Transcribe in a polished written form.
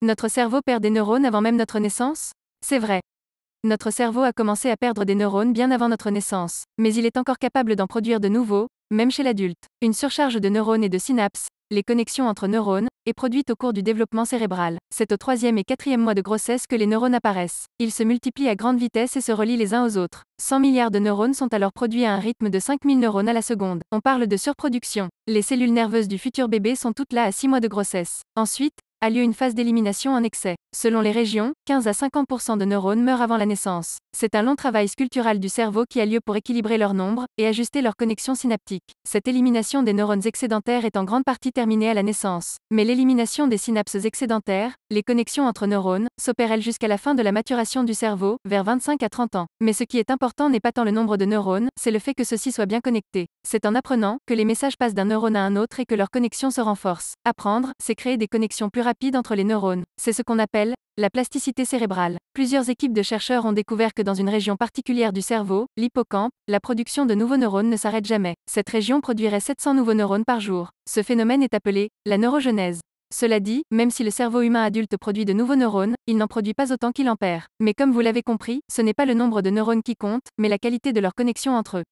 Notre cerveau perd des neurones avant même notre naissance? C'est vrai. Notre cerveau a commencé à perdre des neurones bien avant notre naissance, mais il est encore capable d'en produire de nouveaux, même chez l'adulte. Une surcharge de neurones et de synapses, les connexions entre neurones, est produite au cours du développement cérébral. C'est au troisième et quatrième mois de grossesse que les neurones apparaissent. Ils se multiplient à grande vitesse et se relient les uns aux autres. 100 milliards de neurones sont alors produits à un rythme de 5000 neurones à la seconde. On parle de surproduction. Les cellules nerveuses du futur bébé sont toutes là à 6 mois de grossesse. Ensuite, a lieu une phase d'élimination en excès. Selon les régions, 15 à 50% de neurones meurent avant la naissance. C'est un long travail sculptural du cerveau qui a lieu pour équilibrer leur nombre et ajuster leurs connexions synaptiques. Cette élimination des neurones excédentaires est en grande partie terminée à la naissance. Mais l'élimination des synapses excédentaires, les connexions entre neurones, s'opère elle jusqu'à la fin de la maturation du cerveau, vers 25 à 30 ans. Mais ce qui est important n'est pas tant le nombre de neurones, c'est le fait que ceux-ci soient bien connectés. C'est en apprenant que les messages passent d'un neurone à un autre et que leurs connexions se renforcent. Apprendre, c'est créer des connexions plus rapides entre les neurones. C'est ce qu'on appelle la plasticité cérébrale. Plusieurs équipes de chercheurs ont découvert que dans une région particulière du cerveau, l'hippocampe, la production de nouveaux neurones ne s'arrête jamais. Cette région produirait 700 nouveaux neurones par jour. Ce phénomène est appelé la neurogenèse. Cela dit, même si le cerveau humain adulte produit de nouveaux neurones, il n'en produit pas autant qu'il en perd. Mais comme vous l'avez compris, ce n'est pas le nombre de neurones qui compte, mais la qualité de leur connexion entre eux.